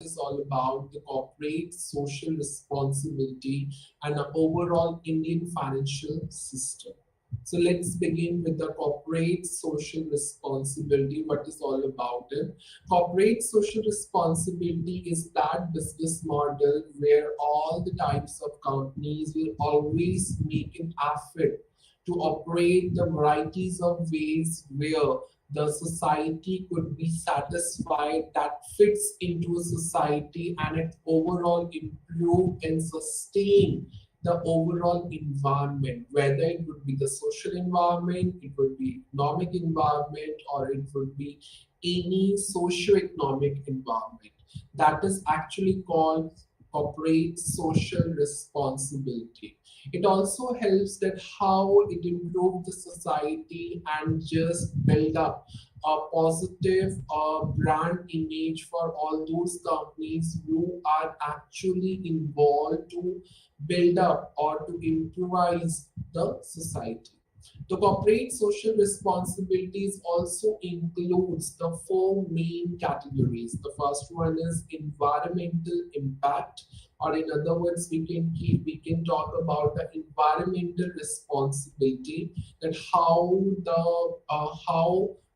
is all about the corporate social responsibility and the overall Indian financial system. So let's begin with the corporate social responsibility. What is all about it? Corporate social responsibility is that business model where all the types of companies will always make an effort to operate the varieties of ways where the society could be satisfied, that fits into a society, and it overall improve and sustain the overall environment, whether it would be the social environment, it would be economic environment, or it would be any socio-economic environment. That is actually called corporate social responsibility. It also helps that how it improves the society and just build up a positive brand image for all those companies who are actually involved to build up or to improvise the society. The corporate social responsibilities also includes the four main categories. The first one is environmental impact, or in other words, we can talk about the environmental responsibility, that how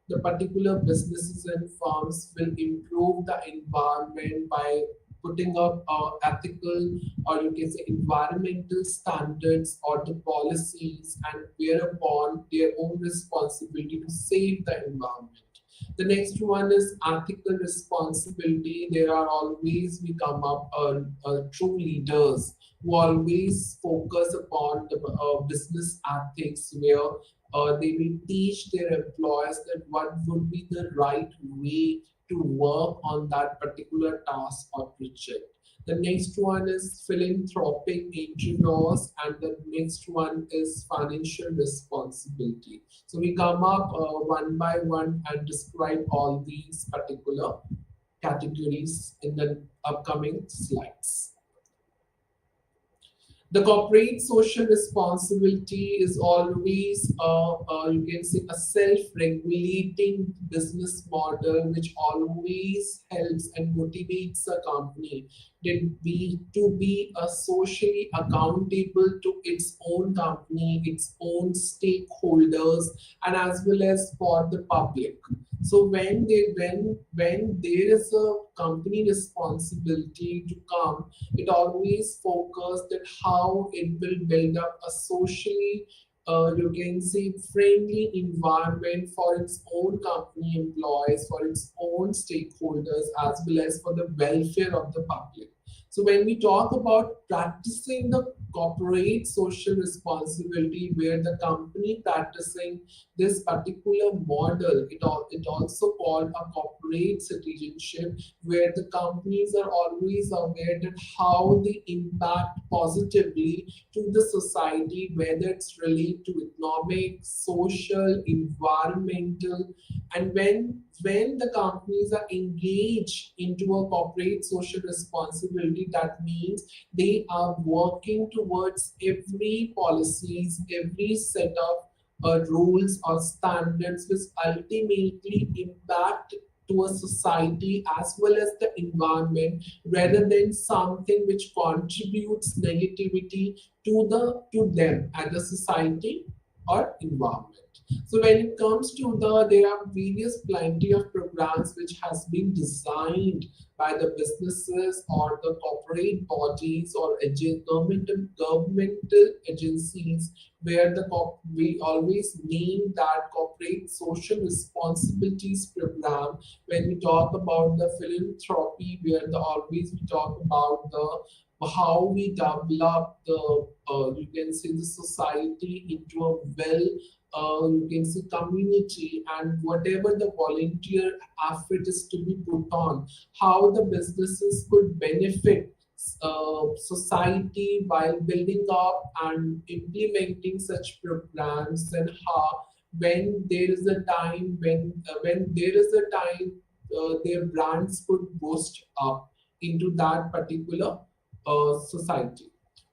the particular businesses and firms will improve the environment by putting up ethical, or you can say environmental standards or the policies, and whereupon their own responsibility to save the environment. The next one is ethical responsibility. There are always we come up true leaders who always focus upon the business ethics, where they will teach their employees that what would be the right way to work on that particular task or project. The next one is philanthropic entrepreneurs, and the next one is financial responsibility. So we come up one by one and describe all these particular categories in the upcoming slides. The corporate social responsibility is always, you can say, a self-regulating business model which always helps and motivates a company to be a socially accountable to its own company, its own stakeholders, and as well as for the public. So when there is a company responsibility to come, it always focuses that how it will build up a socially, you can say, friendly environment for its own company employees, for its own stakeholders, as well as for the welfare of the public. So when we talk about practicing the corporate social responsibility, where the company practicing this particular model, it also called a corporate citizenship, where the companies are always aware that how they impact positively to the society, whether it's related to economic, social, environmental, and when the companies are engaged into a corporate social responsibility, that means they are working towards every policies, every set of rules or standards which ultimately impact to a society as well as the environment, rather than something which contributes negativity to them and the society or environment. So when it comes to there are various plenty of programs which has been designed by the businesses or the corporate bodies or governmental agencies, where we always name that corporate social responsibilities program. When we talk about the philanthropy, where always we talk about the how we develop the you can say the society into a well, you can see community, and whatever the volunteer effort is to be put on, how the businesses could benefit society while building up and implementing such programs, and how when there is a time when there is a time their brands could boost up into that particular society.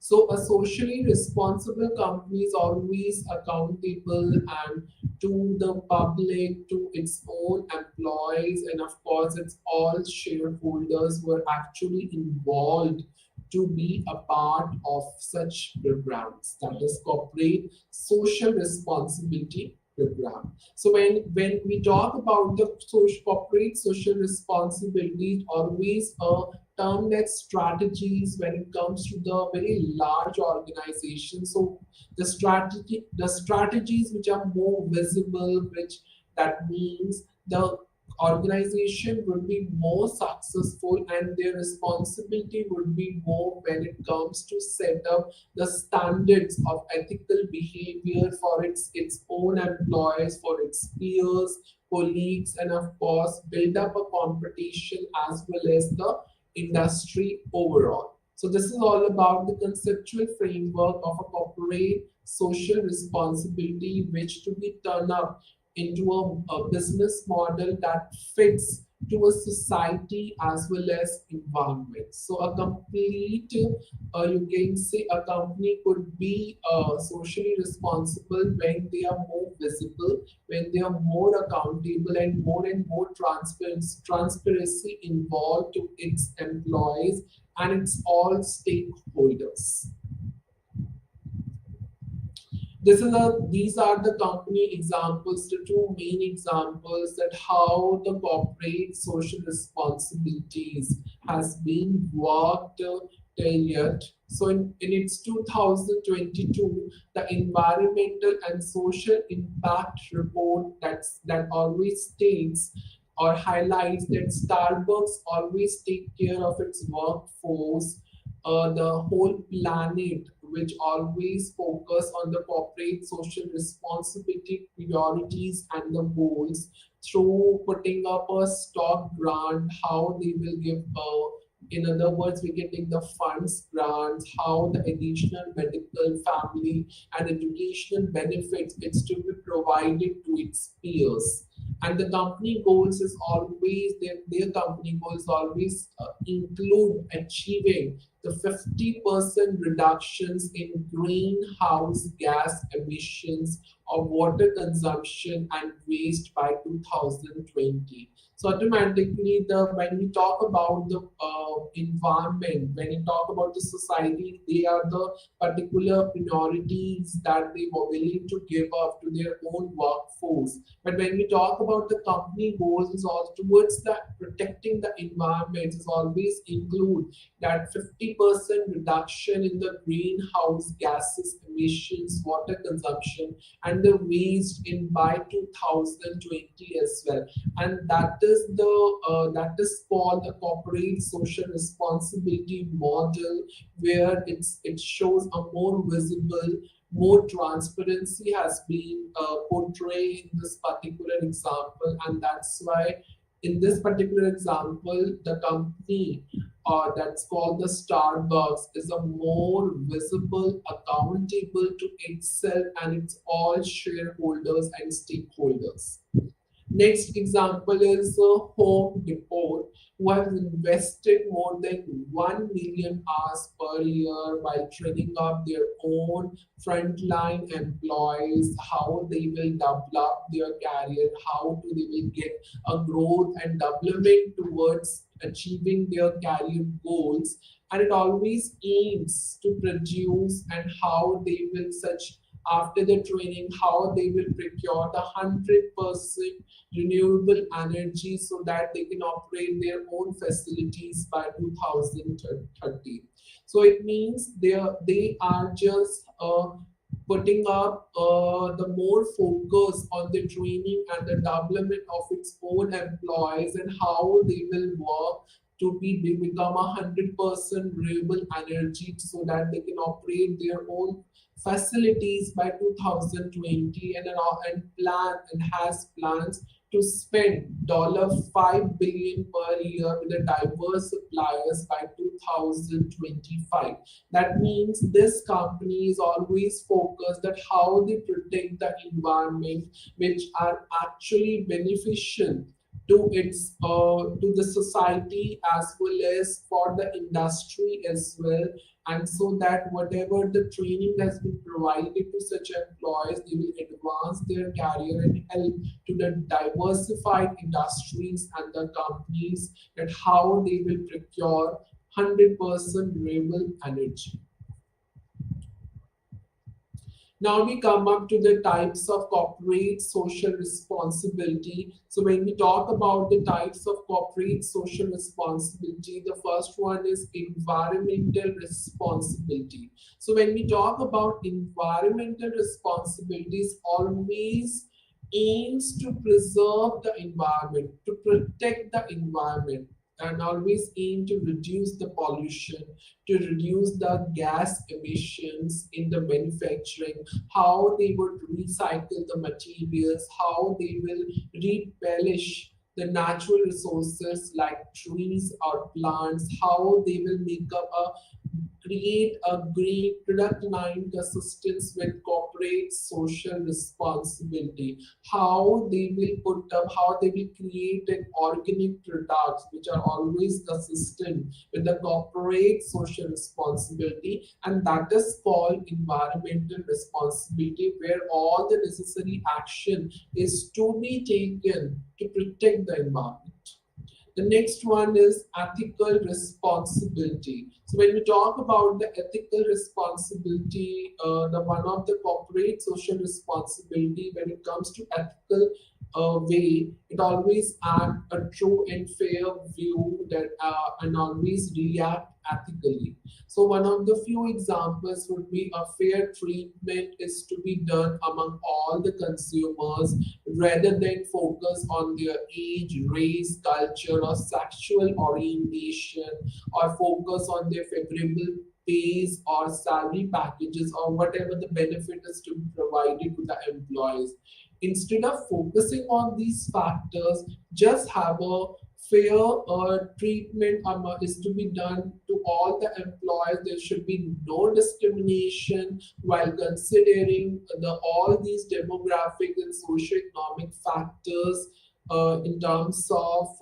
So a socially responsible company is always accountable and to the public, to its own employees, and of course, it's all shareholders who are actually involved to be a part of such programs. That is corporate social responsibility program. So when we talk about the social, corporate social responsibility, always a term that strategies when it comes to the very large organization. So the strategies which are more visible, which that means the organization would be more successful and their responsibility would be more when it comes to set up the standards of ethical behavior for its own employees, for its peers, colleagues, and of course build up a competition as well as the industry overall. So this is all about the conceptual framework of a corporate social responsibility, which to be turned up into a business model that fits to a society as well as environment. So a complete, you can say a company could be socially responsible when they are more visible, when they are more accountable and more transparency involved to its employees and its all stakeholders. These are the company examples, the two main examples that how the corporate social responsibilities has been worked till yet. So in its 2022, the environmental and social impact report that always states or highlights that Starbucks always take care of its workforce, the whole planet, which always focus on the corporate social responsibility priorities and the goals through putting up a stock grant, how they will give in other words, we can take the funds grants, how the additional medical, family, and educational benefits it's to be provided to its peers. And the company goals is always their company goals always include achieving the 50% reductions in greenhouse gas emissions of water consumption and waste by 2020. So automatically, the when we talk about the environment, when we talk about the society, they are the particular priorities that they were willing to give up to their own workforce. But when we talk about the company goals, is all towards the protecting the environment. Is always include that 50% reduction in the greenhouse gases emissions, water consumption, and the waste in by 2020 as well. And that is called the corporate social responsibility model, where it shows a more visible, more transparency has been portrayed in this particular example, and that's why in this particular example the company that's called the Starbucks is a more visible, accountable to itself and its all shareholders and stakeholders. Next example is Home Depot, who has invested more than 1 million hours per year by training up their own frontline employees, how they will develop their career, how do they will get a growth and development towards achieving their career goals. And it always aims to produce and how they will such after the training, how they will procure the 100% renewable energy so that they can operate their own facilities by 2030. So it means they are just putting up the more focus on the training and the development of its own employees and how they will work to be they become 100% renewable energy so that they can operate their own facilities by 2020 and plan and has plans to spend $5 billion per year with the diverse suppliers by 2025. That means this company is always focused at how they protect the environment, which are actually beneficial to its to the society as well as for the industry as well, and so that whatever the training has been provided to such employees, they will advance their career and help to the diversified industries and the companies that how they will procure 100% renewable energy. Now we come up to the types of corporate social responsibility. So when we talk about the types of corporate social responsibility, the first one is environmental responsibility. So when we talk about environmental responsibilities, always aims to preserve the environment, to protect the environment, and always aim to reduce the pollution, to reduce the gas emissions in the manufacturing, how they would recycle the materials, how they will replenish the natural resources like trees or plants, how they will make up a create a green product line consistence with corporate social responsibility, how they will put up, how they will create an organic products which are always consistent with the corporate social responsibility, and that is called environmental responsibility, where all the necessary action is to be taken to protect the environment. The next one is ethical responsibility. So when we talk about the ethical responsibility, the one of the corporate social responsibility when it comes to ethical way, it always act a true and fair view that and always react ethically. So one of the few examples would be a fair treatment is to be done among all the consumers rather than focus on their age, race, culture, or sexual orientation, or focus on their favorable pays or salary packages or whatever the benefit is to be provided to the employees. Instead of focusing on these factors, just have a fair treatment is to be done to all the employees. There should be no discrimination while considering the all these demographic and socioeconomic factors in terms of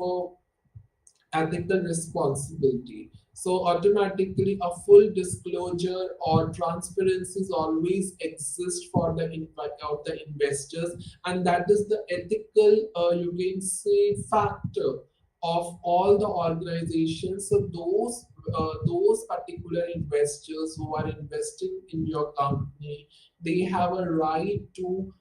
ethical responsibility. So automatically a full disclosure or transparencies always exist for the impact of the investors, and that is the ethical you can say factor of all the organizations. So those particular investors who are investing in your company, they have a right to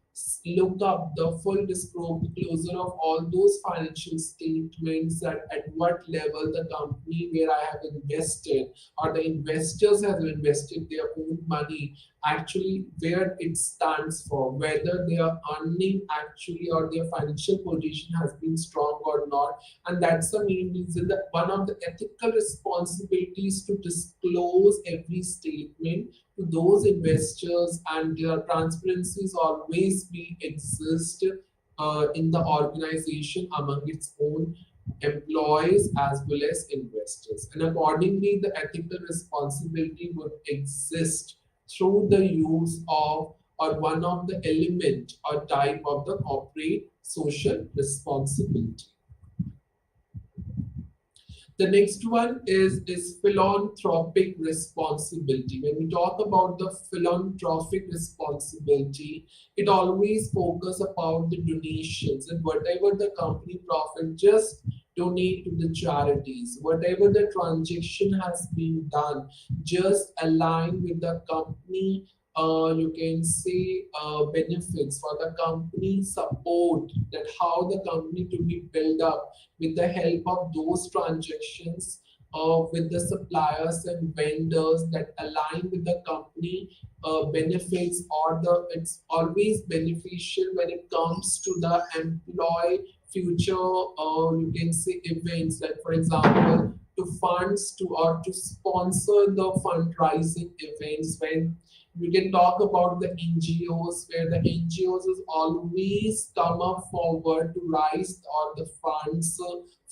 look up the full disclosure of all those financial statements, that at what level the company where I have invested or the investors have invested their own money, actually where it stands for, whether they are earning actually or their financial position has been strong or not. And that's the main reason that one of the ethical responsibilities to disclose every statement to those investors, and their transparencies always be exist in the organization among its own employees as well as investors. And accordingly, the ethical responsibility would exist through the use of or one of the element or type of the corporate social responsibility. The next one is philanthropic responsibility. When we talk about the philanthropic responsibility, it always focus about the donations and whatever the company profit, just donate to the charities. Whatever the transaction has been done, just align with the company you can say benefits for the company support, that how the company to be built up with the help of those transactions with the suppliers and vendors that align with the company benefits, or the it's always beneficial when it comes to the employee future you can say events, like for example to funds to or to sponsor the fundraising events. When we can talk about the NGOs, where the NGOs is always come up forward to raise all the funds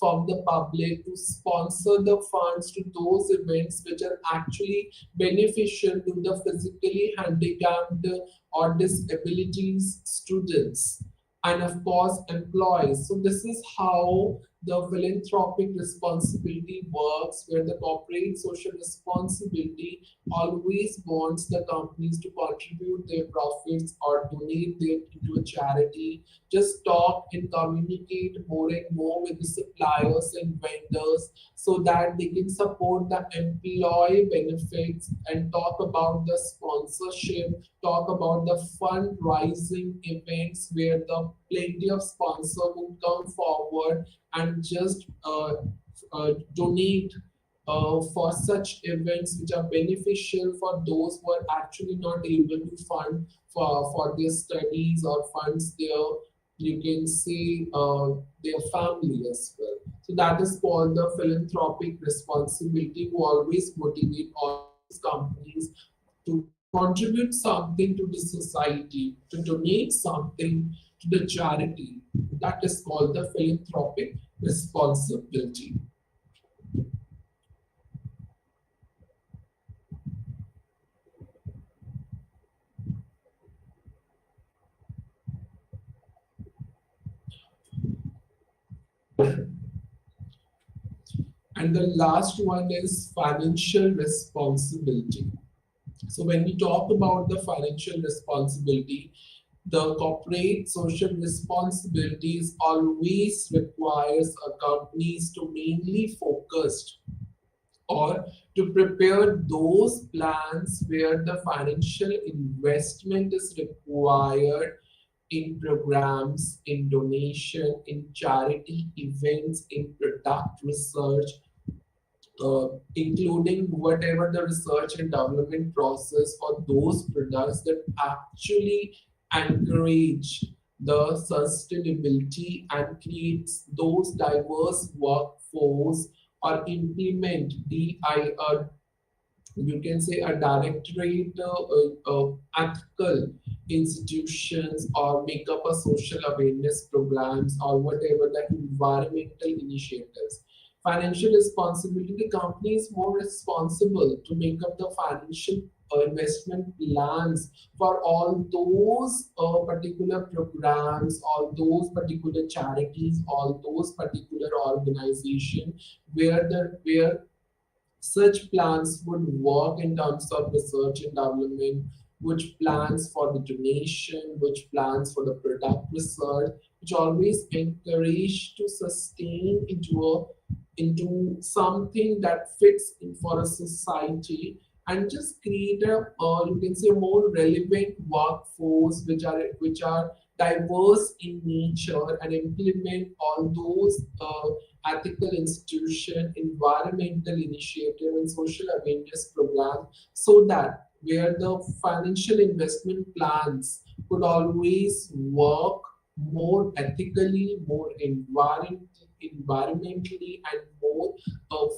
from the public to sponsor the funds to those events which are actually beneficial to the physically handicapped or disabilities students. and of course employees. So this is how the philanthropic responsibility works, where the corporate social responsibility always wants the companies to contribute their profits or donate them into a charity, just talk and communicate more and more with the suppliers and vendors so that they can support the employee benefits, and talk about the sponsorship, talk about the fundraising events where the plenty of sponsor would come forward and just donate for such events which are beneficial for those who are actually not able to fund for their studies or funds their, you can say, their family as well. So that is called the philanthropic responsibility, who always motivate all these companies to contribute something to the society, to donate something to the charity. That is called the philanthropic responsibility. And the last one is financial responsibility. So when we talk about the financial responsibility, the corporate social responsibilities always requires a companies to mainly focus or to prepare those plans where the financial investment is required in programs, in donation, in charity events, in product research, including whatever the research and development process for those products that actually encourage the sustainability and creates those diverse workforce, or implement you can say a directorate ethical institutions, or make up a social awareness programs, or whatever the environmental initiatives. Financial responsibility, the company is more responsible to make up the financial investment plans for all those particular programs, all those particular charities, all those particular organizations where such plans would work in terms of research and development, which plans for the donation, which plans for the product research, which always encourage to sustain into something that fits in for a society, and just create a you can say more relevant workforce which are diverse in nature, and implement all those ethical institution, environmental initiative, and social awareness program, so that where the financial investment plans could always work more ethically, more environmentally, and more of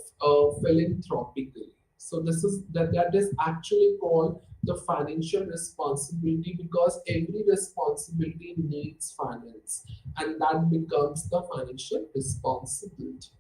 philanthropically. So that is actually called the financial responsibility, because every responsibility needs finance, and that becomes the financial responsibility.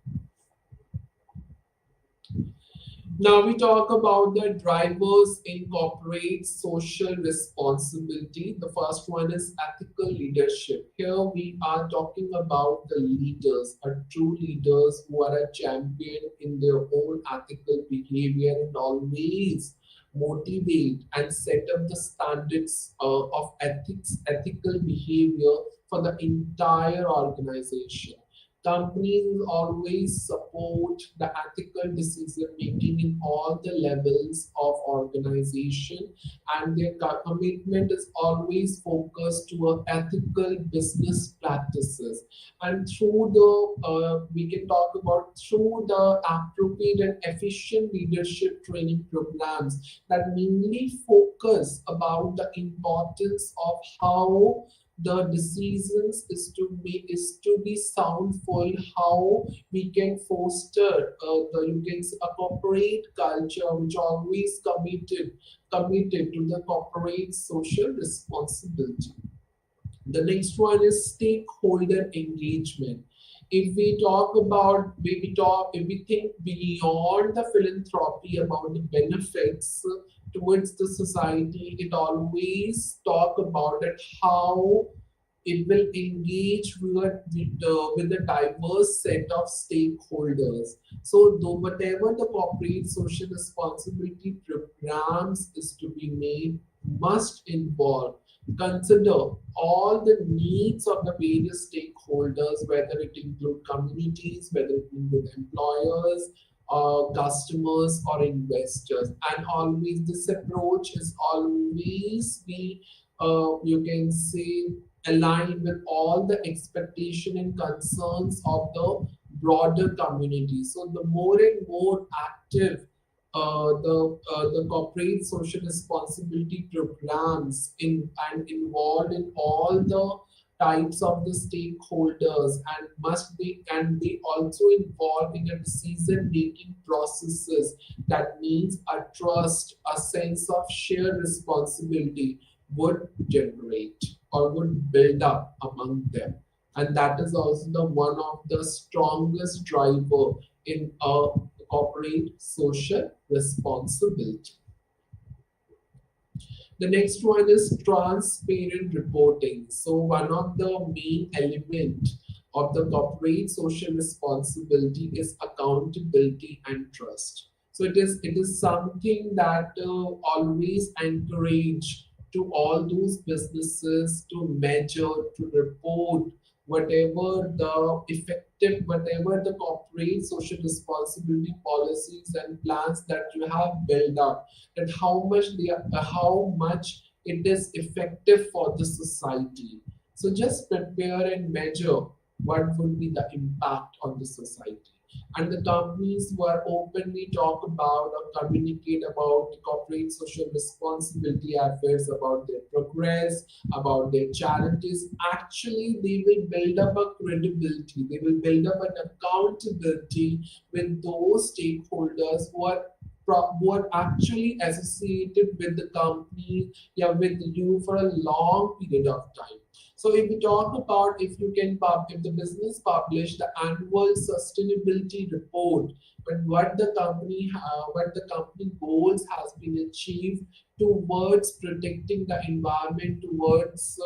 Now we talk about the drivers in corporate social responsibility. The first one is ethical leadership. Here we are talking about the leaders, are true leaders who are a champion in their own ethical behavior, and always motivate and set up the standards of ethical behavior for the entire organization. Companies always support the ethical decision making in all the levels of organization, and their commitment is always focused toward ethical business practices. And through the we can talk about through the appropriate and efficient leadership training programs that mainly focus about the importance of how the decisions is to be soundful, how we can foster the you can say a corporate culture which always committed to the corporate social responsibility. The next one is stakeholder engagement. If we think beyond the philanthropy about the benefits towards the society, it always talk about it how It will engage with a diverse set of stakeholders. So, though whatever the corporate social responsibility programs is to be made, must involve, consider all the needs of the various stakeholders, whether it include communities, whether it include employers, customers, or investors. And always, this approach is always be, you can say, aligned with all the expectation and concerns of the broader community. So the more and more active the corporate social responsibility programs in and involved in all the types of the stakeholders, and must be and they also involved in a decision making processes that means a trust, a sense of shared responsibility would generate or would build up among them. And that is also the one of the strongest driver in a corporate social responsibility. The next one is transparent reporting. So one of the main element of the corporate social responsibility is accountability and trust. So it is something that always encourage to all those businesses to measure, to report whatever the effective, whatever the corporate social responsibility policies and plans that you have built up, that how much it is effective for the society. So just prepare and measure what would be the impact on the society. And the companies who are openly talk about or communicate about the corporate social responsibility efforts, about their progress, about their challenges, actually they will build up a credibility, they will build up an accountability with those stakeholders who are actually associated with the company, yeah, with you for a long period of time. So if we talk about, if you can if the business publish the annual sustainability report, but what the company goals has been achieved towards protecting the environment, towards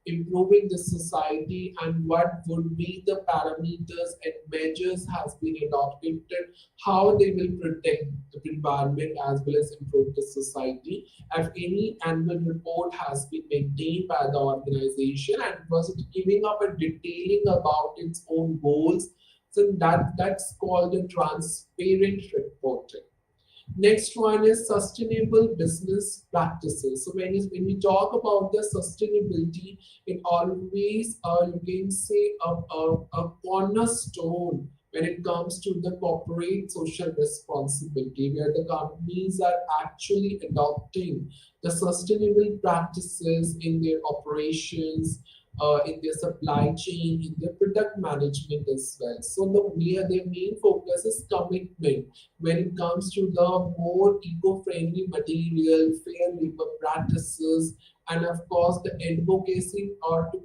improving the society, and what would be the parameters and measures has been adopted, how they will protect the environment as well as improve the society. If any annual report has been maintained by the organization and was giving up a detailing about its own goals, so that's called a transparent reporting. Next one is sustainable business practices. So when we talk about the sustainability, it always you can say a cornerstone when it comes to the corporate social responsibility, where the companies are actually adopting the sustainable practices in their operations, in their supply chain, in their product management as well. So their main focus is commitment when it comes to the more eco-friendly material, fair labor practices, and of course the advocacy or to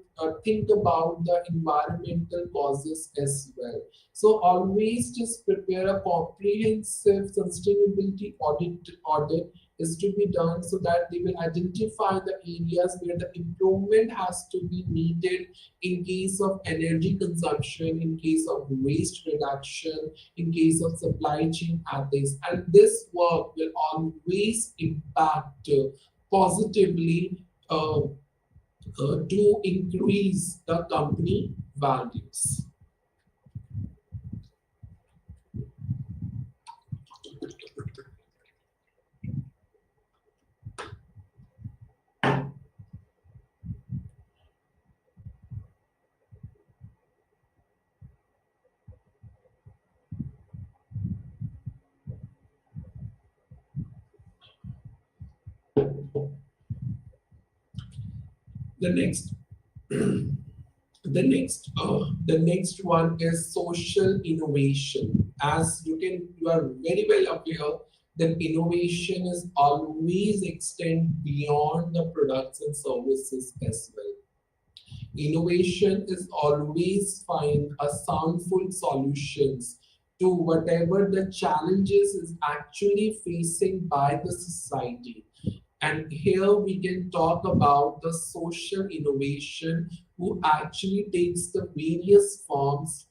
think about the environmental causes as well. So always just prepare a comprehensive sustainability audit is to be done, so that they will identify the areas where the improvement has to be needed in case of energy consumption, in case of waste reduction, in case of supply chain ethics. And this work will always impact positively to increase the company values. The next the next one is social innovation. As you are very well aware that innovation is always extend beyond the products and services as well. Innovation is always find a soundful solutions to whatever the challenges is actually facing by the society. And here we can talk about the social innovation, who actually takes the various forms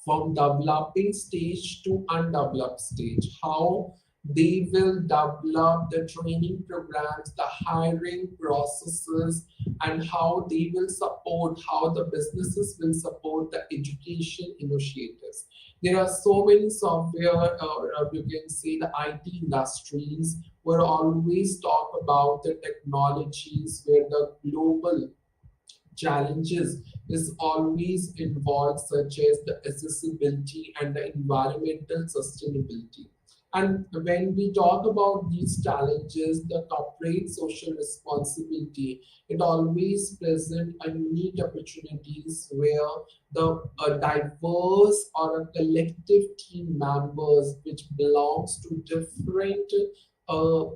from developing stage to undeveloped stage, how they will develop the training programs, the hiring processes, and how they will support, how the businesses will support the education initiatives. There are so many software, or you can say the IT industries, where always talk about the technologies where the global challenges is always involved, such as the accessibility and the environmental sustainability. And when we talk about these challenges, the corporate social responsibility, it always present a unique opportunities where the diverse or a collective team members which belongs to different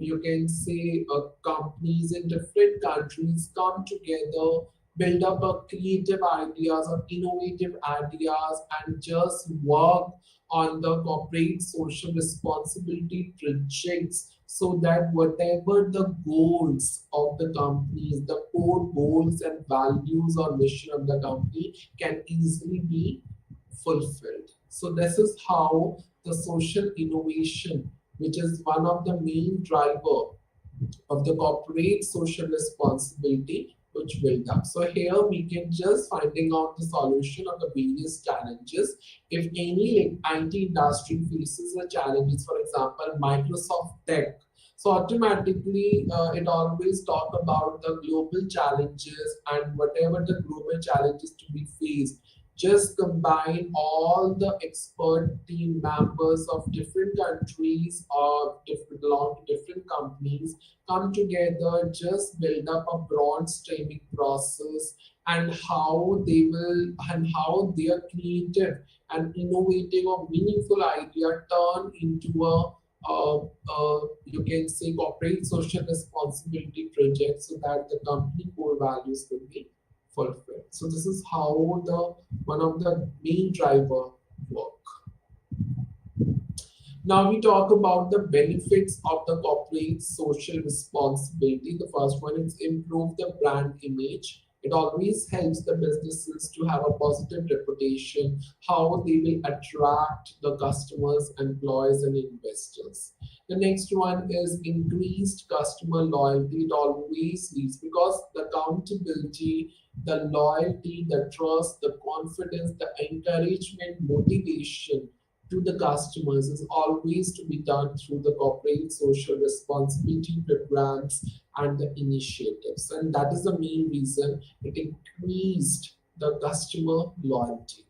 you can say companies in different countries come together, build up a creative ideas or innovative ideas, and just work on the corporate social responsibility projects, so that whatever the goals of the companies, the core goals and values or mission of the company can easily be fulfilled. So this is how the social innovation, which is one of the main driver of the corporate social responsibility, which build up. So here we can just finding out the solution of the various challenges. If any like IT industry faces the challenges, for example, Microsoft Tech, so automatically it always talk about the global challenges and whatever the global challenges to be faced. Just combine all the expert team members of different countries or different belong to different companies, come together, just build up a brainstorming process, and how they will and how their creative and innovative or meaningful idea turn into a you can say corporate social responsibility project, so that the company core values will be fulfilled. So this is how the one of the main driver work. Now we talk about the benefits of the corporate social responsibility. The first one is improve the brand image. It always helps the businesses to have a positive reputation, how they will attract the customers, employees, and investors. The next one is increased customer loyalty. It always leads because the accountability, the loyalty, the trust, the confidence, the encouragement, motivation to the customers is always to be done through the corporate social responsibility programs and the initiatives. And that is the main reason it increased the customer loyalty.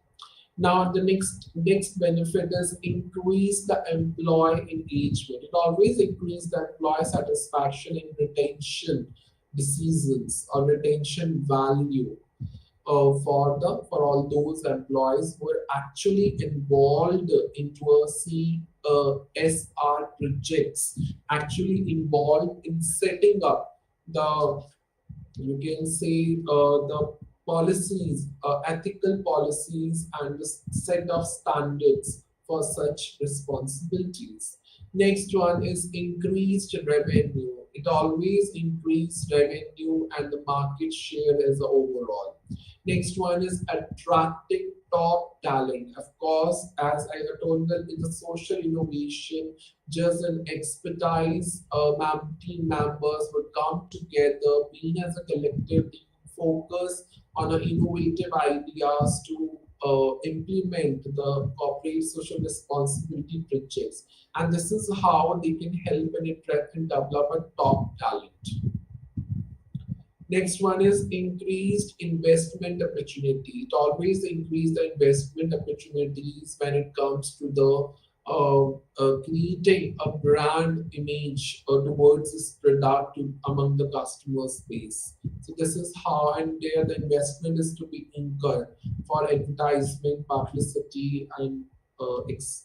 Now the next benefit is increase the employee engagement. It always increase the employee satisfaction and retention decisions or retention value for all those employees who are actually involved into a CSR projects, actually involved in setting up the you can say the policies, ethical policies, and the set of standards for such responsibilities. Next one is increased revenue. It always increased revenue and the market share as a overall. Next one is attracting top talent. Of course, as I told that in the social innovation, just an expertise team members would come together, being as a collective team, focus on the innovative ideas to implement the corporate social responsibility projects. And this is how they can help and attract and develop a top talent. Next one is increased investment opportunity. It always increase the investment opportunities when it comes to the creating a brand image towards this product among the customer space. So this is how, and there the investment is to be incurred for advertisement, publicity, and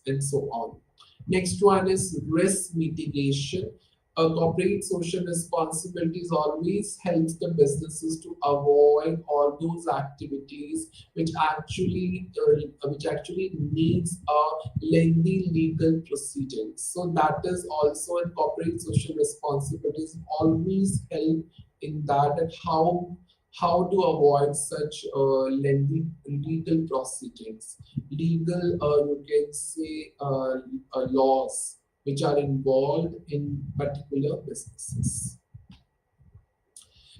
and so on. Next one is risk mitigation. A corporate social responsibilities always helps the businesses to avoid all those activities which actually needs a lengthy legal proceedings. So that is also in corporate social responsibilities always help in that, and how how to avoid such lengthy legal proceedings, legal, you can say, laws which are involved in particular businesses.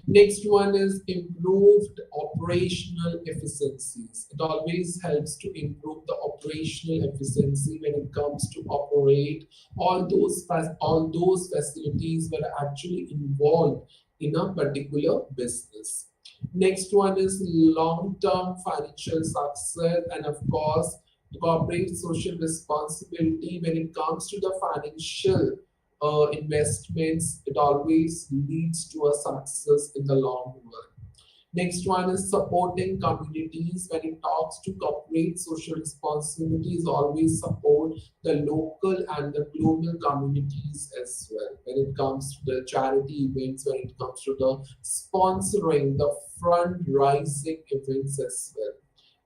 Next one is improved operational efficiencies. It always helps to improve the operational efficiency when it comes to operate all those facilities that are actually involved in a particular business. Next one is long-term financial success, and of course, corporate social responsibility when it comes to the financial investments. It always leads to a success in the long run. Next one is supporting communities. When it talks to corporate social responsibilities, always support the local and the global communities as well. When it comes to the charity events, when it comes to the sponsoring, the fundraising events as well.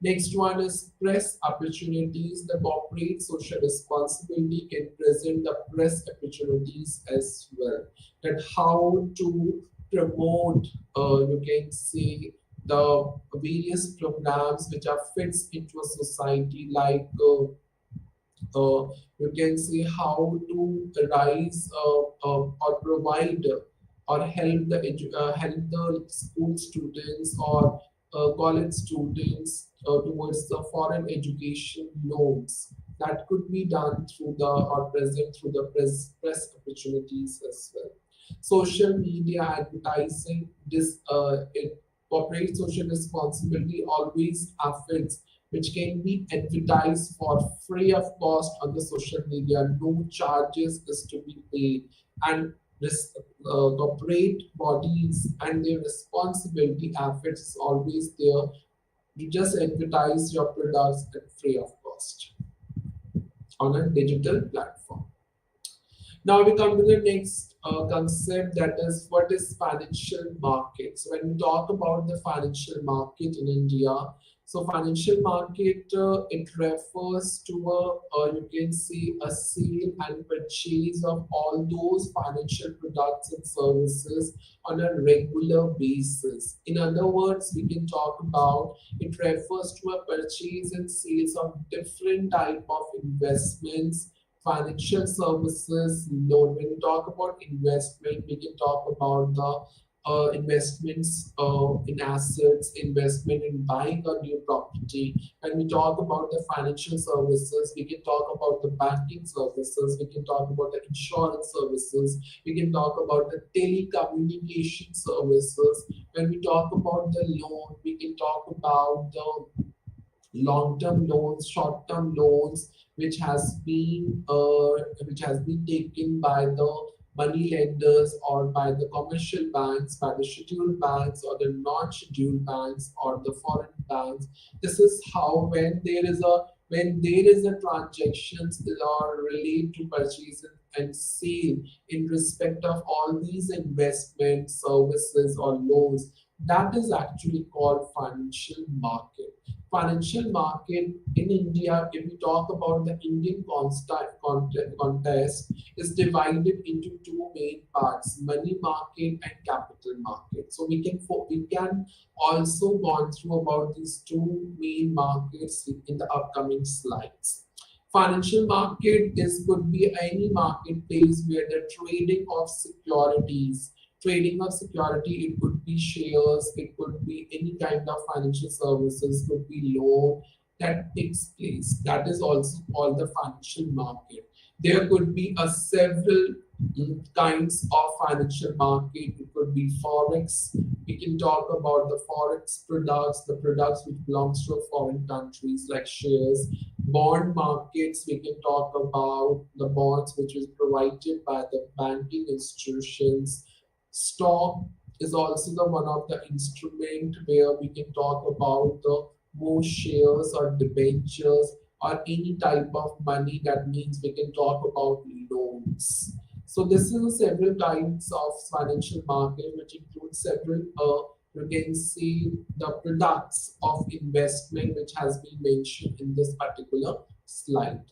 Next one is press opportunities. The corporate social responsibility can present the press opportunities as well. That how to promote, you can say, the various programs which are fits into a society, like you can see how to rise or provide or help the school students or college students towards the foreign education loans. That could be done through the or present through the press opportunities as well. Social media advertising, this corporate social responsibility always affects, which can be advertised for free of cost on the social media. No charges is to be paid, and this corporate bodies and their responsibility efforts is always there. You just advertise your products at free of cost on a digital platform. Now we come to the next concept, that is what is financial market. So when we talk about the financial market in India, so financial market, it refers to you can see a sale and purchase of all those financial products and services on a regular basis. In other words, we can talk about, it refers to a purchase and sales of different type of investments, financial services, loan. When we talk about investment, we can talk about the investments in assets, investment in buying a new property. When we talk about the financial services, we can talk about the banking services, we can talk about the insurance services, we can talk about the telecommunication services. When we talk about the loan, we can talk about the long-term loans, short-term loans, which has been taken by the money lenders or by the commercial banks, by the scheduled banks or the non-scheduled banks or the foreign banks. This is how when there is a transactions that are related to purchase and sale in respect of all these investment services or loans, that is actually called financial market. Financial market in India, if we talk about the Indian contest, is divided into two main parts: money market and capital market. So we can also go through about these two main markets in the upcoming slides. Financial market is could be any marketplace where the trading of securities, trading of security, it could be shares, it could be any kind of financial services, could be loan that takes place. That is also called the financial market. There could be a several kinds of financial market. It could be forex. We can talk about the forex products, the products which belongs to foreign countries like shares. Bond markets, we can talk about the bonds which is provided by the banking institutions. Stock is also the one of the instrument where we can talk about the more shares or debentures or any type of money. That means we can talk about loans. So this is several kinds of financial market, which includes several you can see the products of investment which has been mentioned in this particular slide.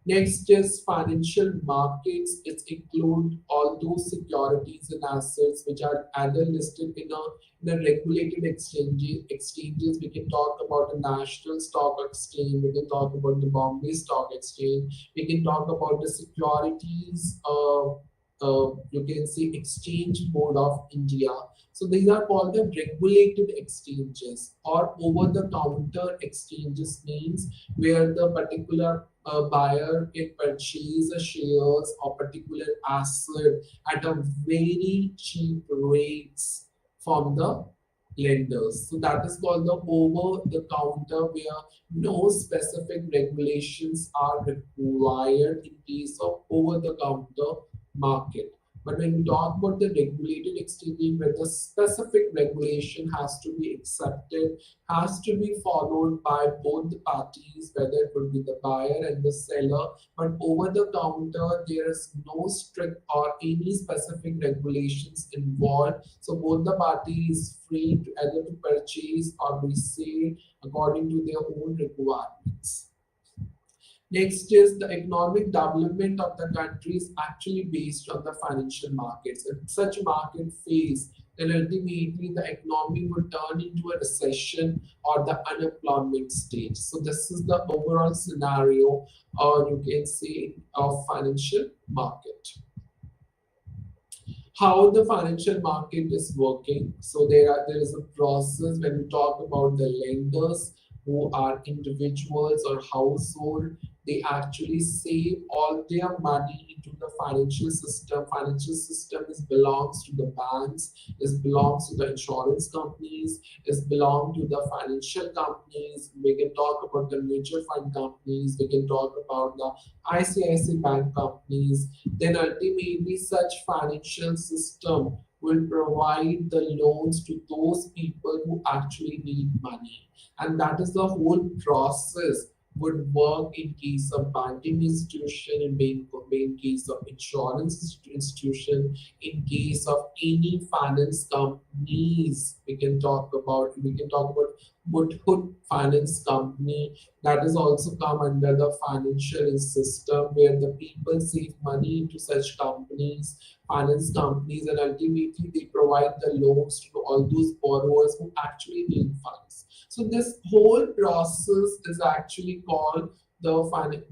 Next is financial markets. It include all those securities and assets which are either listed in a regulated exchanges. We can talk about the National Stock Exchange. We can talk about the Bombay Stock Exchange. We can talk about the securities. You can say Exchange Board of India. So these are called the regulated exchanges, or over-the-counter exchanges means where the particular buyer can purchase a shares or particular asset at a very cheap rates from the lenders. So that is called the over-the-counter, where no specific regulations are required in case of over-the-counter market. But when we talk about the regulated exchange, where the specific regulation has to be accepted, has to be followed by both the parties, whether it would be the buyer and the seller. But over the counter, there is no strict or any specific regulations involved. So both the parties free to either to purchase or resell according to their own requirements. Next is the economic development of the country is actually based on the financial markets. If such market fails, then ultimately the economy would turn into a recession or the unemployment stage. So this is the overall scenario, or you can say, of financial market. How the financial market is working. So there is a process when we talk about the lenders who are individuals or household. They actually save all their money into the financial system. Financial system is belongs to the banks, is belongs to the insurance companies, is belong to the financial companies. We can talk about the mutual fund companies. We can talk about the ICICI bank companies. Then ultimately such financial system will provide the loans to those people who actually need money. And that is the whole process would work in case of banking institution, in case of insurance institution, in case of any finance companies. We can talk about Muthoot Finance Company, that is also come under the financial system where the people save money into such companies, finance companies, and ultimately they provide the loans to all those borrowers who actually need funds. So this whole process is actually called the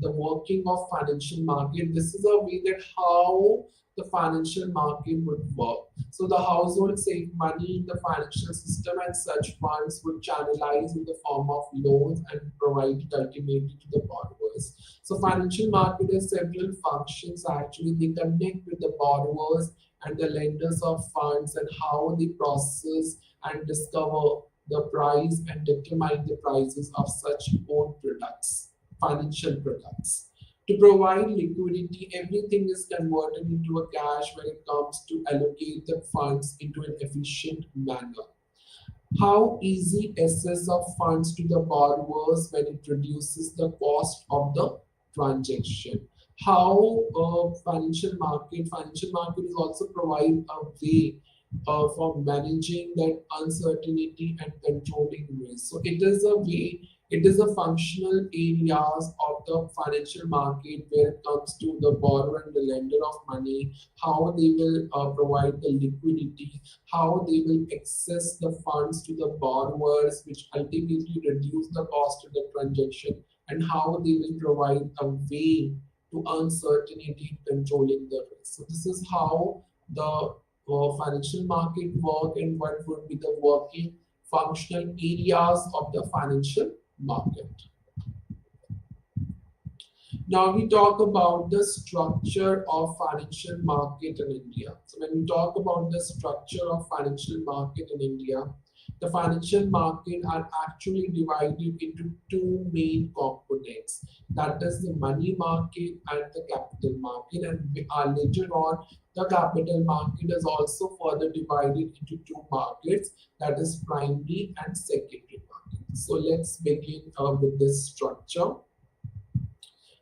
working of financial market. This is a way that how the financial market would work. So the household save money in the financial system, and such funds would channelize in the form of loans and provide it ultimately to the borrowers. So financial market has several functions. Actually, they connect with the borrowers and the lenders of funds, and how they process and discover the price and determine the prices of such own products, financial products. To provide liquidity, everything is converted into a cash when it comes to allocate the funds into an efficient manner. How easy access of funds to the borrowers when it reduces the cost of the transaction. How financial market is also provide a way for managing that uncertainty and controlling risk. So it is a way, it is a functional areas of the financial market where it comes to the borrower and the lender of money, how they will provide the liquidity, how they will access the funds to the borrowers, which ultimately reduce the cost of the transaction, and how they will provide a way to uncertainty controlling the risk. So this is how the financial market work, and what would be the working functional areas of the financial market. Now we talk about the structure of financial market in India. So when we talk about the structure of financial market in India, the financial market are actually divided into two main components. That is the money market and the capital market. And later on, the capital market is also further divided into two markets, that is primary and secondary market. So let's begin with this structure.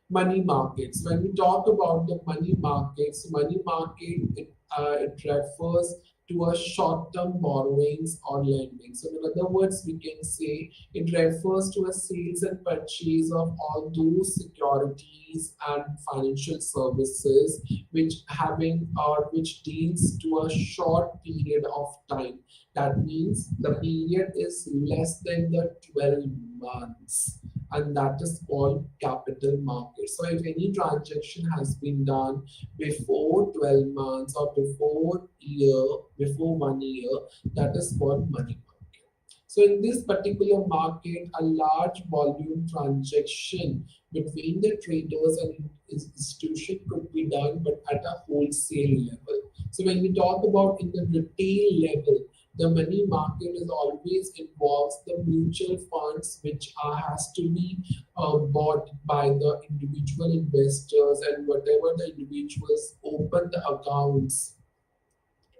Money markets. When we talk about the money markets, it refers to a short-term borrowings or lending. So in other words, we can say it refers to a sales and purchase of all those securities and financial services which having or which deals to a short period of time. That means the period is less than the 12 months, and that is called capital market. So if any transaction has been done before 12 months or before 1 year, that is called money market. So in this particular market, a large volume transaction between the traders and institution could be done, but at a wholesale level. So when we talk about in the retail level, the money market is always involves the mutual funds which has to be bought by the individual investors, and whatever the individuals open the accounts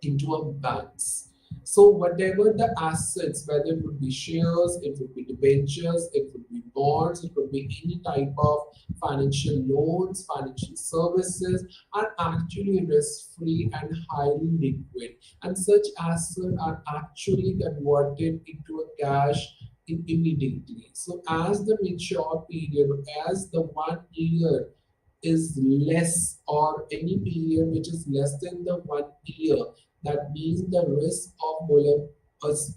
into a banks. So whatever the assets, whether it would be shares, it would be debentures, it would be bonds, it could be any type of financial loans, financial services, are actually risk-free and highly liquid. And such assets are actually converted into a cash immediately. So as the mature period, as the 1 year is less, or any period which is less than the 1 year, that means the risk of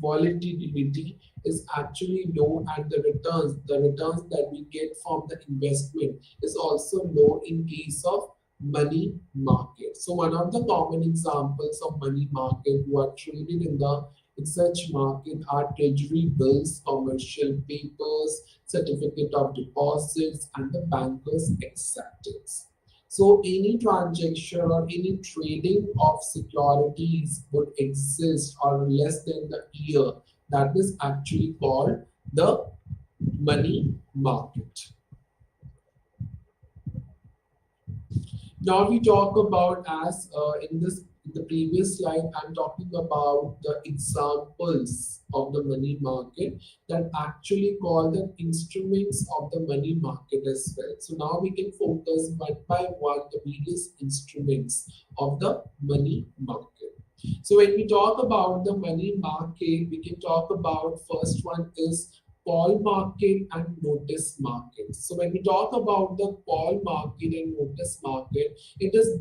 volatility is actually low, and the returns that we get from the investment is also low in case of money market. So one of the common examples of money market who are traded in such market are treasury bills, commercial papers, certificate of deposits, and the bankers acceptance. So any transaction or any trading of securities would exist or less than the year. That is actually called the money market. Now we talk about, as in the previous slide, I'm talking about the examples of the money market that actually call the instruments of the money market as well. So now we can focus one by one the various instruments of the money market. So when we talk about the money market, we can talk about first one is call market and notice market. So when we talk about the call market and notice market, it is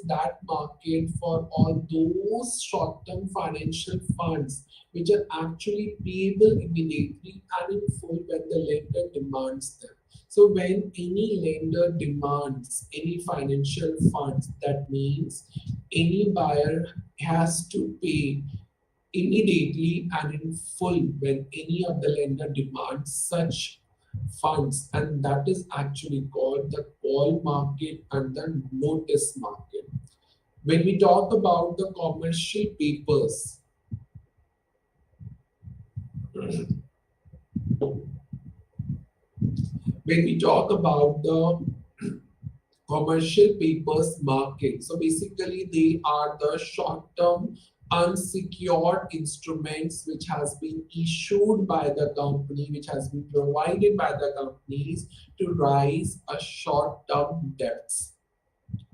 that market for all those short-term financial funds which are actually payable immediately and in full when the lender demands them. So when any lender demands any financial funds, that means any buyer has to pay immediately and in full when any of the lender demands such funds, and that is actually called the call market and the notice market. When we talk about the commercial papers, when we talk about the commercial papers market, so basically they are the short-term unsecured instruments which has been issued by the company, which has been provided by the companies to raise a short-term debts.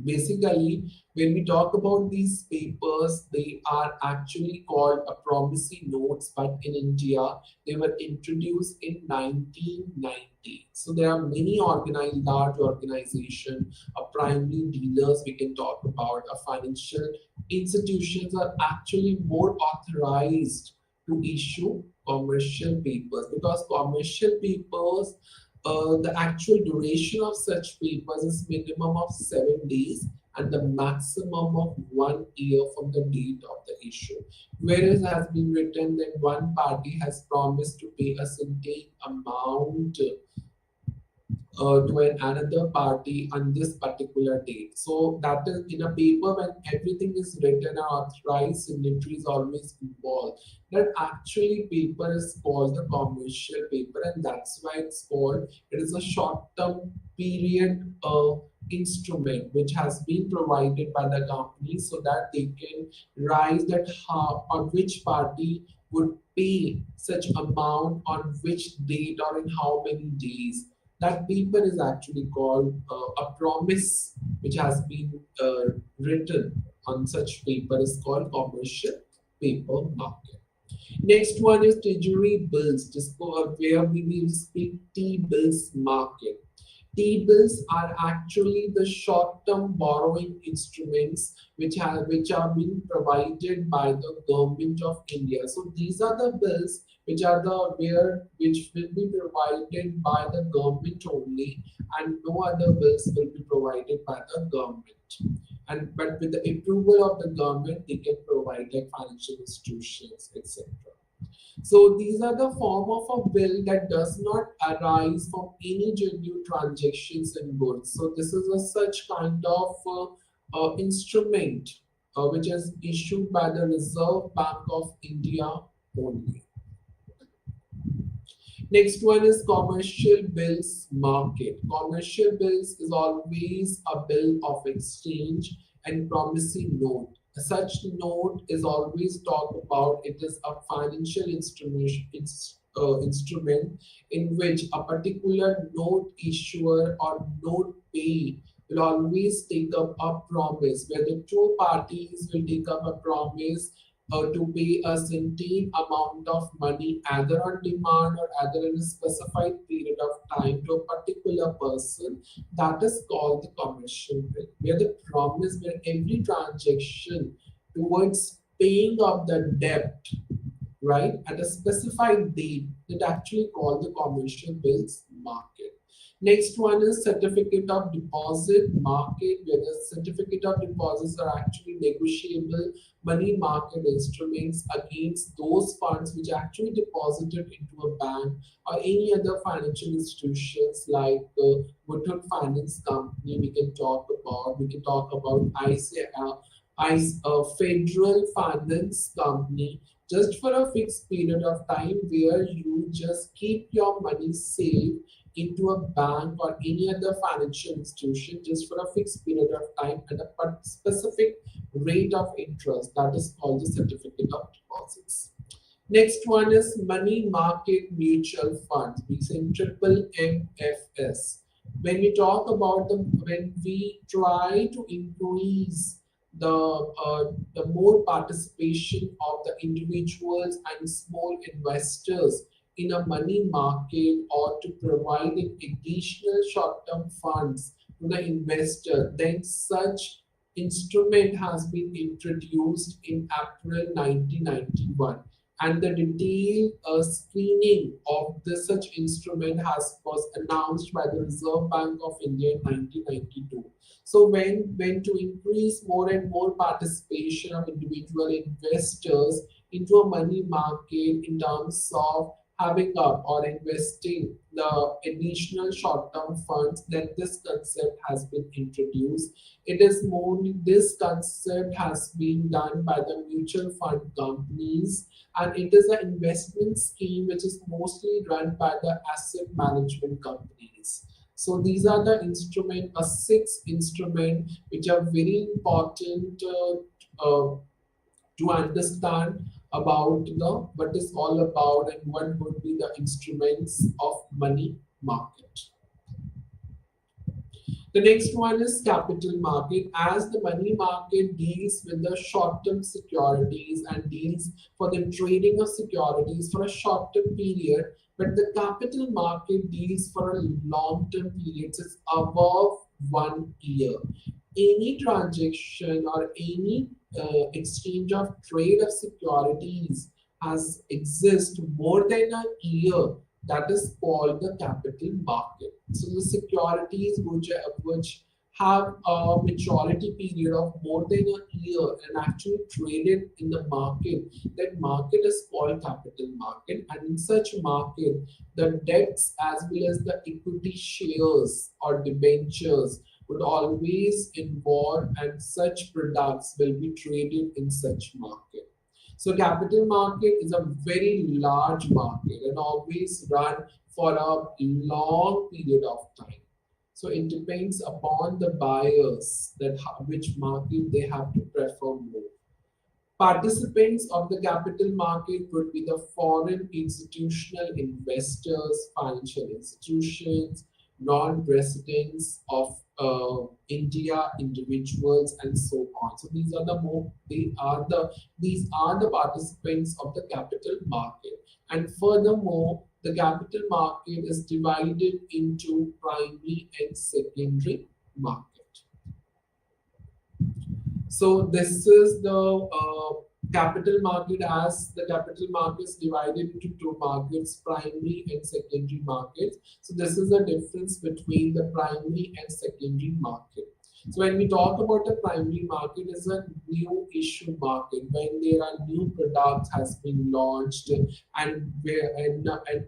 Basically, when we talk about these papers, they are actually called a promissory notes, but in India, they were introduced in 1990. So there are many organized, large organizations, primary dealers we can talk about, financial institutions are actually more authorized to issue commercial papers, because commercial papers, the actual duration of such papers is minimum of 7 days and the maximum of 1 year from the date of the issue. Whereas it has been written that one party has promised to pay a certain amount to another party on this particular date. So that is in a paper when everything is written, authorized signatory is always involved. That actually paper is called the commercial paper, and that's why it's called, it is a short-term period instrument which has been provided by the company so that they can rise that how on which party would pay such amount on which date or in how many days. That paper is actually called a promise which has been written. on such paper is called commercial paper market. Next one is treasury bills, where we will speak T-bills market. T-bills are actually the short-term borrowing instruments which are being provided by the government of India. So these are the bills which will be provided by the government only, and no other bills will be provided by the government. And but with the approval of the government, they can provide like financial institutions, etc. So these are the form of a bill that does not arise from any genuine transactions in goods. So this is a such kind of instrument which is issued by the Reserve Bank of India only. Next one is commercial bills market. Commercial bills is always a bill of exchange and promissory note. Such note is always talked about. It is a financial instrument in which a particular note issuer or note pay will always take up a promise, where the two parties will take up a promise to pay a certain amount of money either on demand or either in a specified period of time to a particular person. That is called the commercial bill, where the promise, where every transaction towards paying of the debt, right, at a specified date, that actually called the commercial bills market. Next one is certificate of deposit market, where the certificate of deposits are actually negotiable money market instruments against those funds which are actually deposited into a bank or any other financial institutions like Muthoot Finance Company. We can talk about Federal Finance Company, just for a fixed period of time, where you just keep your money safe into a bank or any other financial institution just for a fixed period of time at a specific rate of interest. That is called the certificate of deposits. Next one is money market mutual funds. We say triple MFS. When we try to increase the more participation of the individuals and small investors in a money market, or to provide an additional short-term funds to the investor, then such instrument has been introduced in April 1991, and the detailed screening of such instrument was announced by the Reserve Bank of India in 1992. So when to increase more and more participation of individual investors into a money market in terms of having up or investing the additional short-term funds, then this concept has been introduced. This concept has been done by the mutual fund companies, and it is an investment scheme which is mostly run by the asset management companies. So these are the six instruments which are very important to understand about what is all about and what would be the instruments of money market. The next one is capital market. As the money market deals with the short-term securities and deals for the trading of securities for a short-term period, but the capital market deals for a long-term period, it's above 1 year. Any transaction or any exchange of trade of securities has exist more than a year, that is called the capital market. So the securities which have a maturity period of more than a year and actually traded in the market, that market is called capital market. And in such market, the debts as well as the equity shares or debentures would always involve, and such products will be traded in such market. So capital market is a very large market and always run for a long period of time. So it depends upon the buyers that which market they have to prefer more. Participants of the capital market would be the foreign institutional investors, financial institutions, non-residents of India, individuals, and so on. So these are the participants of the capital market. And furthermore, the capital market is divided into primary and secondary market. So this is the capital market, as the capital market is divided into two markets, primary and secondary markets. So this is the difference between the primary and secondary market. So when we talk about the primary market, is a new issue market when there are new products has been launched and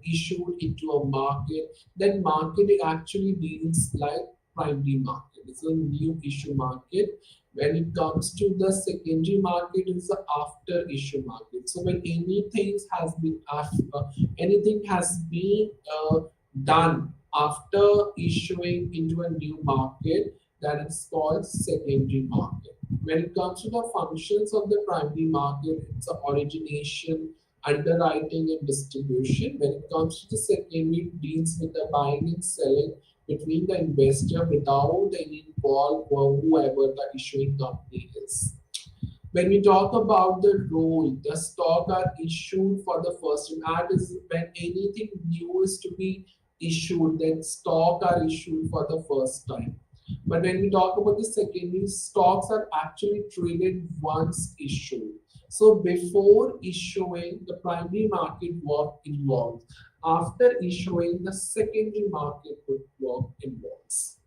issued into a market. Then market actually deals like primary market. It's a new issue market. When it comes to the secondary market, it's the after issue market. So when anything has been done after issuing into a new market, that is called secondary market. When it comes to the functions of the primary market, it's a origination, underwriting, and distribution. When it comes to the secondary, it deals with the buying and selling between the investor without any involved or whoever the issuing company is. When we talk about the role, the stock are issued for the first time. That is when anything new is to be issued, then stock are issued for the first time. But when we talk about the secondary, stocks are actually traded once issued. So before issuing, the primary market work involved. After issuing, the secondary market would work involves.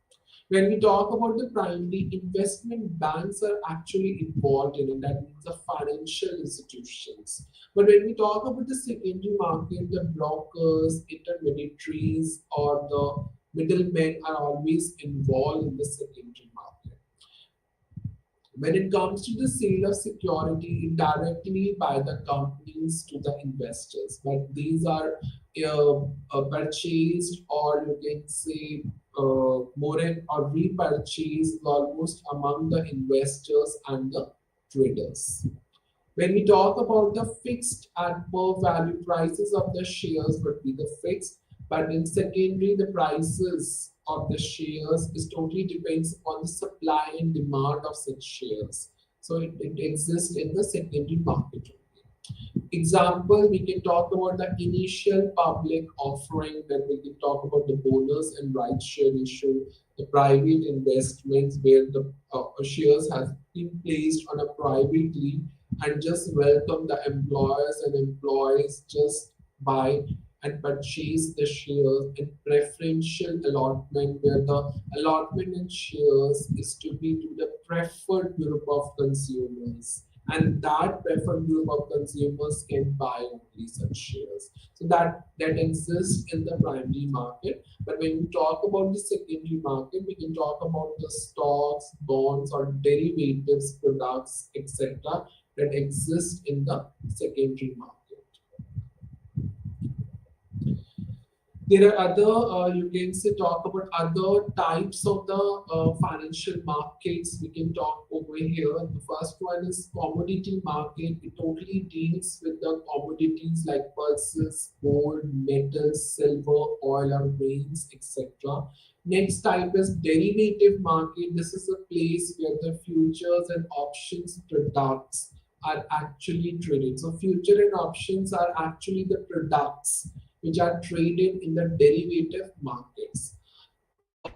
When we talk about the primary, investment banks are actually involved in it. That means the financial institutions. But when we talk about the secondary market, the brokers, intermediaries, or the middlemen are always involved in the secondary market. When it comes to the sale of security directly by the companies to the investors, but these are purchased, or you can say more or repurchased almost among the investors and the traders. When we talk about the fixed and per value prices of the shares would be the fixed, but in secondary, the prices of the shares is totally depends upon the supply and demand of such shares. So it exists in the secondary market. Example, we can talk about the initial public offering, then we can talk about the bonus and right share issue, the private investments where the shares has been placed on a privately and just welcome the employers and employees just buy and purchase the shares, in preferential allotment where the allotment in shares is to be to the preferred group of consumers, and that preferred group of consumers can buy only such shares. So that exists in the primary market. But when we talk about the secondary market, we can talk about the stocks, bonds, or derivatives products, etc., that exist in the secondary market. There are other, you can say, talk about other types of the financial markets. We can talk over here. The first one is commodity market. It totally deals with the commodities like pulses, gold, metals, silver, oil, or grains, etc. Next type is derivative market. This is a place where the futures and options products are actually traded. So future and options are actually the products which are traded in the derivative markets.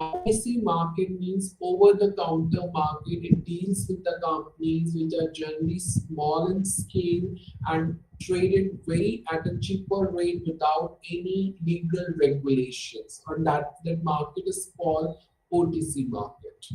OTC market means over the counter market. It deals with the companies which are generally small in scale and traded very at a cheaper rate without any legal regulations. And that market is called OTC market.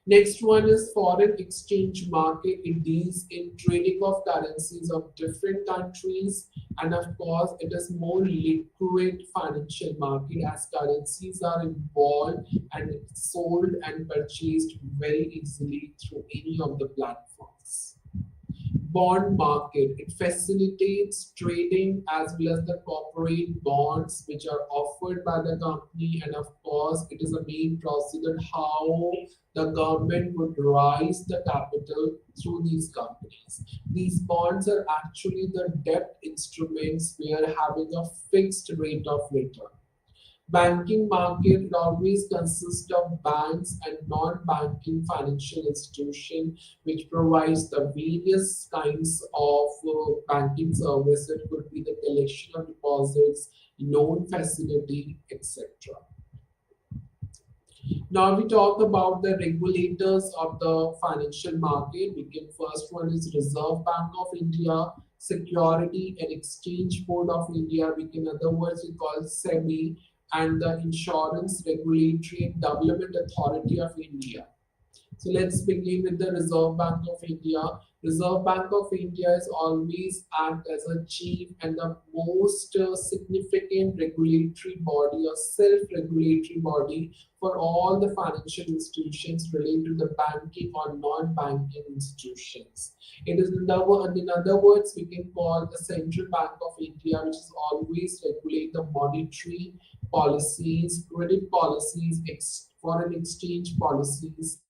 Next one is foreign exchange market. It deals in trading of currencies of different countries, and of course it is more liquid financial market as currencies are involved and sold and purchased very easily through any of the platforms. Bond market, it facilitates trading as well as the corporate bonds which are offered by the company, and of course it is a main procedure how the government would raise the capital through these companies. These bonds are actually the debt instruments where having a fixed rate of return. Banking market, it always consists of banks and non-banking financial institutions which provides the various kinds of banking services. It could be the collection of deposits, loan facility, etc. Now we talk about the regulators of the financial market. We can first one is Reserve Bank of India, Security and Exchange Board of India. We can other words we call SEBI, and the Insurance Regulatory and Development Authority of India. So let's begin with the Reserve Bank of India. Reserve Bank of India is always act as a chief and the most significant regulatory body or self-regulatory body for all the financial institutions related to the banking or non-banking institutions. It is in other words, we can call the Central Bank of India, which is always regulate the monetary policies, credit policies, foreign exchange policies,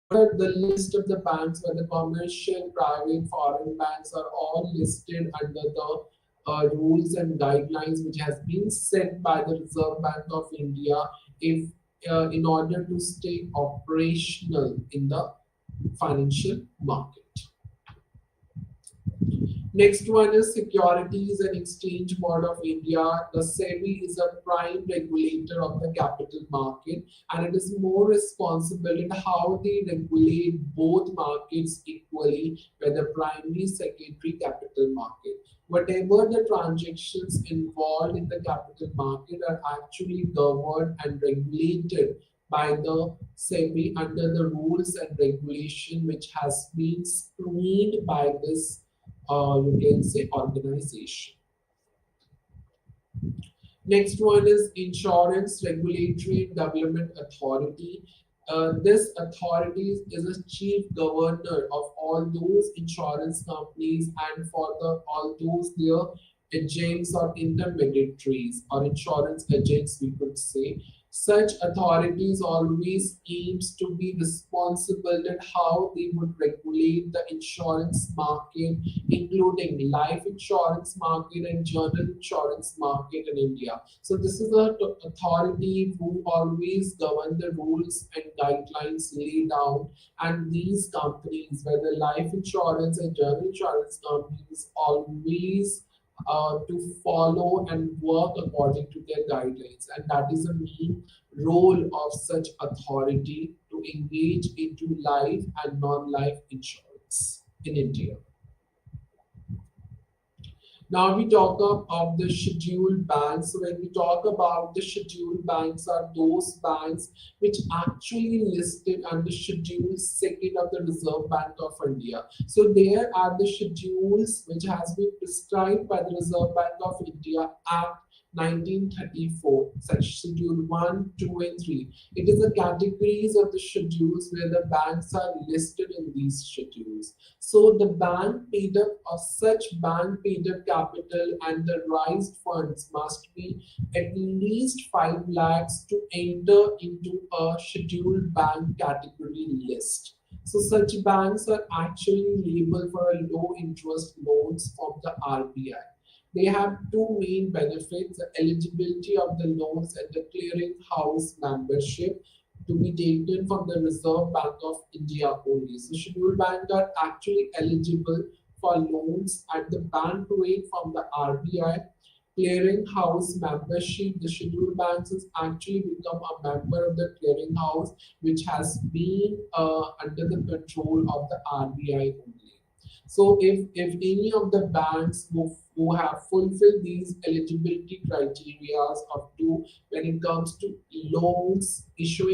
the list of the banks where the commercial, private, foreign banks are all listed under the rules and guidelines which has been set by the Reserve Bank of India if in order to stay operational in the financial market. Next one is Securities and Exchange Board of India. The SEBI is a prime regulator of the capital market and it is more responsible in how they regulate both markets equally, whether primary, secondary capital market. Whatever the transactions involved in the capital market are actually governed and regulated by the SEBI under the rules and regulation which has been screened by this you can say organization. Next one is Insurance Regulatory and Development Authority. This authority is a chief governor of all those insurance companies and for the all those their agents or intermediaries or insurance agents we could say. Such authorities always aims to be responsible in how they would regulate the insurance market, including life insurance market and general insurance market in India. So this is a authority who always govern the rules and guidelines laid down, and these companies, whether life insurance and general insurance companies, always to follow and work according to their guidelines, and that is the main role of such authority to engage into life and non-life insurance in India. Now we talk of the scheduled banks. So when we talk about the scheduled banks are those banks which actually listed under Schedule 2 of the Reserve Bank of India. So there are the schedules which has been prescribed by the Reserve Bank of India Act 1934, such Schedule 1, 2 and 3. It is the categories of the schedules where the banks are listed in these schedules. So the bank paid up or such bank paid up capital and the raised funds must be at least 5 lakhs to enter into a scheduled bank category list. So such banks are actually labeled for a low interest loans from the RBI. They have two main benefits: the eligibility of the loans and the clearing house membership to be taken from the Reserve Bank of India only. So scheduled banks are actually eligible for loans at the bank rate from the RBI. Clearing house membership, the scheduled banks has actually become a member of the clearing house which has been under the control of the RBI only. So if any of the banks who have fulfilled these eligibility criteria of two when it comes to loans, issue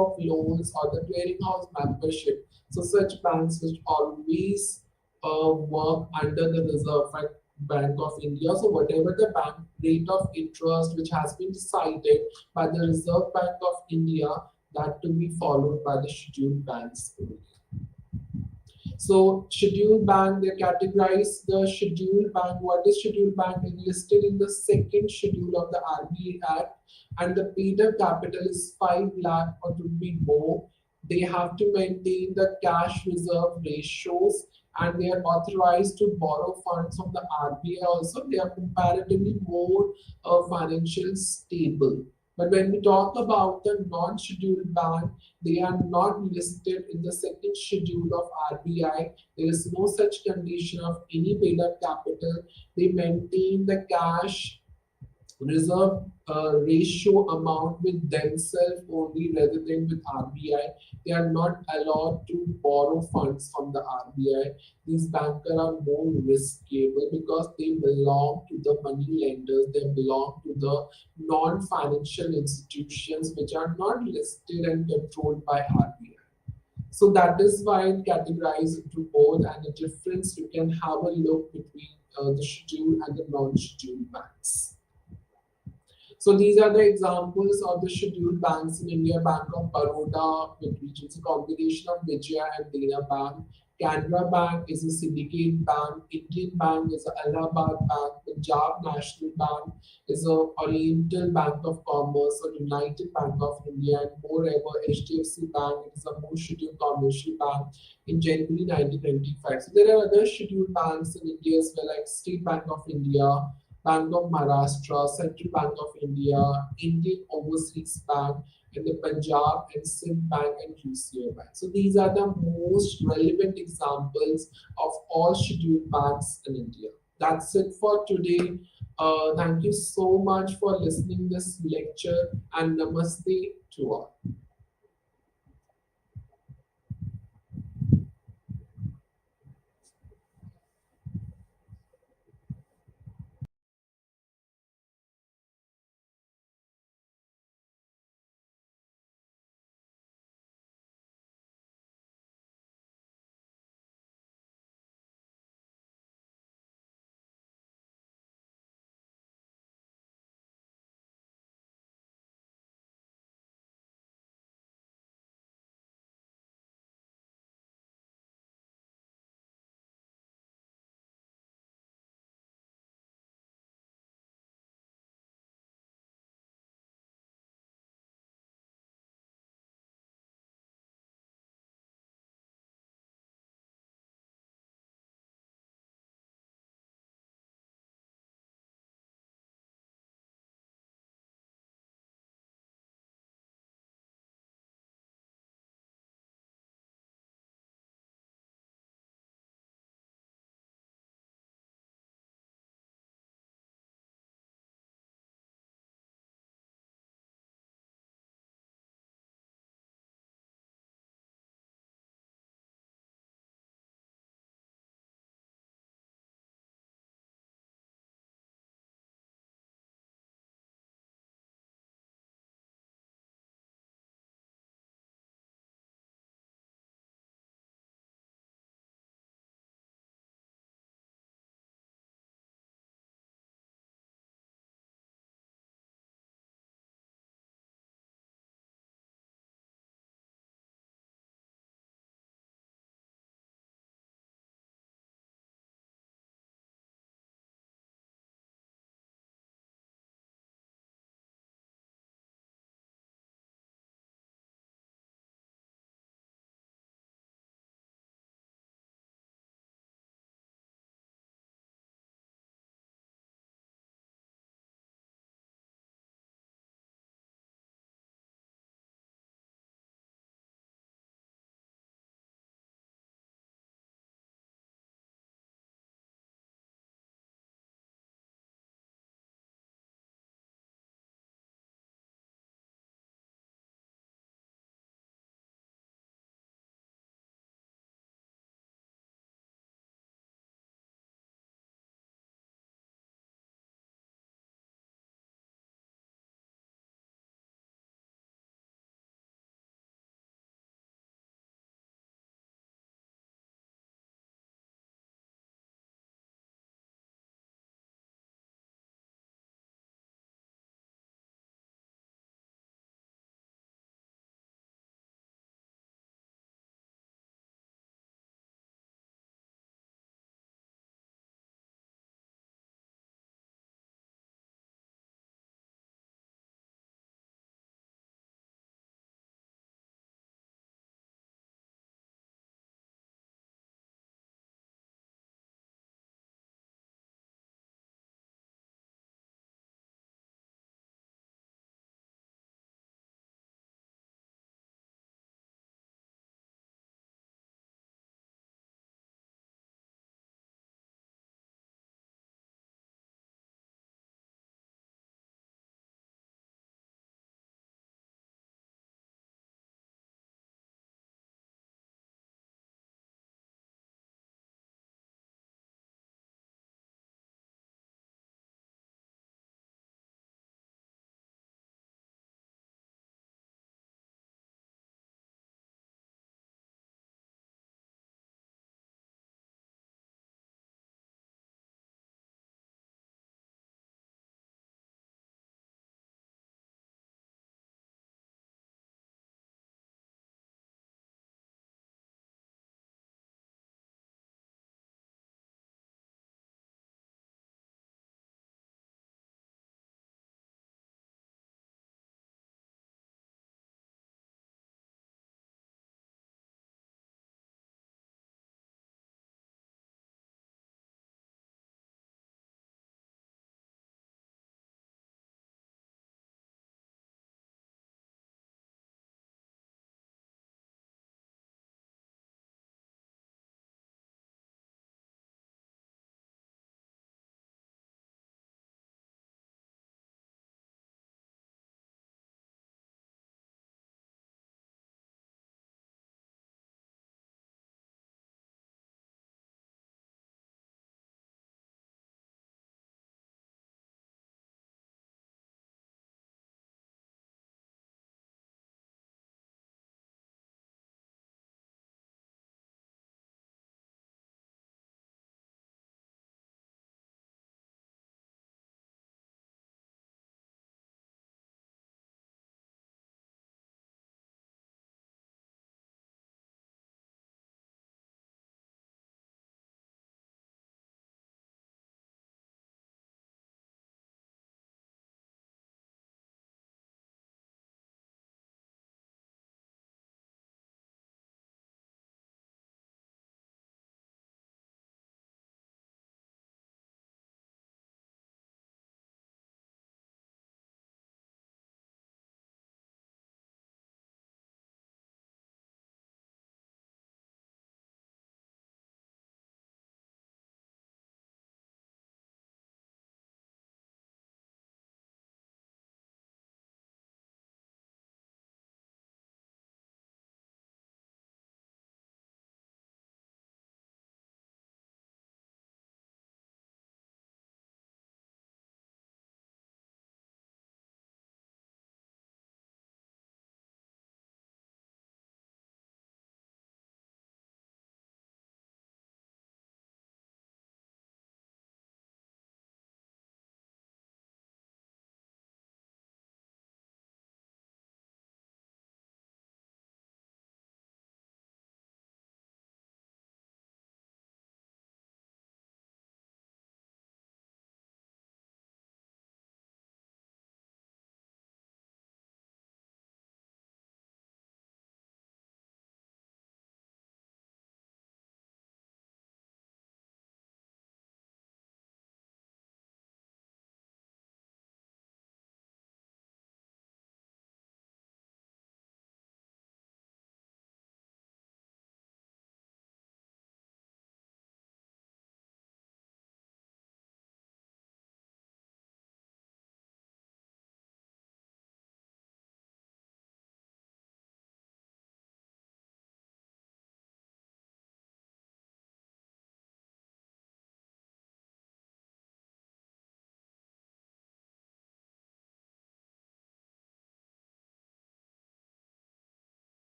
of loans or the clearinghouse membership, so such banks which always work under the Reserve Bank of India. So whatever the bank rate of interest which has been decided by the Reserve Bank of India, that to be followed by the scheduled banks only. So scheduled bank, they categorize the scheduled bank. What is scheduled bank? Is listed in the second schedule of the RBI Act, and the paid up capital is 5 lakh or to be more. They have to maintain the cash reserve ratios and they are authorized to borrow funds from the RBI also. They are comparatively more financial stable. But when we talk about the non-scheduled bank, they are not listed in the second schedule of RBI. There is no such condition of any paid-up capital. They maintain the cash reserve ratio amount with themselves only rather than with RBI. They are not allowed to borrow funds from the RBI. These bankers are more riskable because they belong to the money lenders, they belong to the non-financial institutions which are not listed and controlled by RBI. So that is why it categorized into both, and the difference you can have a look between the scheduled and the non-scheduled banks. So these are the examples of the scheduled banks in India. Bank of Baroda, which is a combination of Vijaya and Dena Bank. Canara Bank is a syndicate bank. Indian Bank is a Allahabad Bank. Punjab National Bank is a Oriental Bank of Commerce or United Bank of India. And moreover, HDFC Bank is a most scheduled commercial bank in January 1925. So there are other scheduled banks in India as well, like State Bank of India, Bank of Maharashtra, Central Bank of India, Indian Overseas Bank, and the Punjab and Sindh Bank and UCO Bank. So these are the most relevant examples of all scheduled banks in India. That's it for today. Thank you so much for listening this lecture, and namaste to all.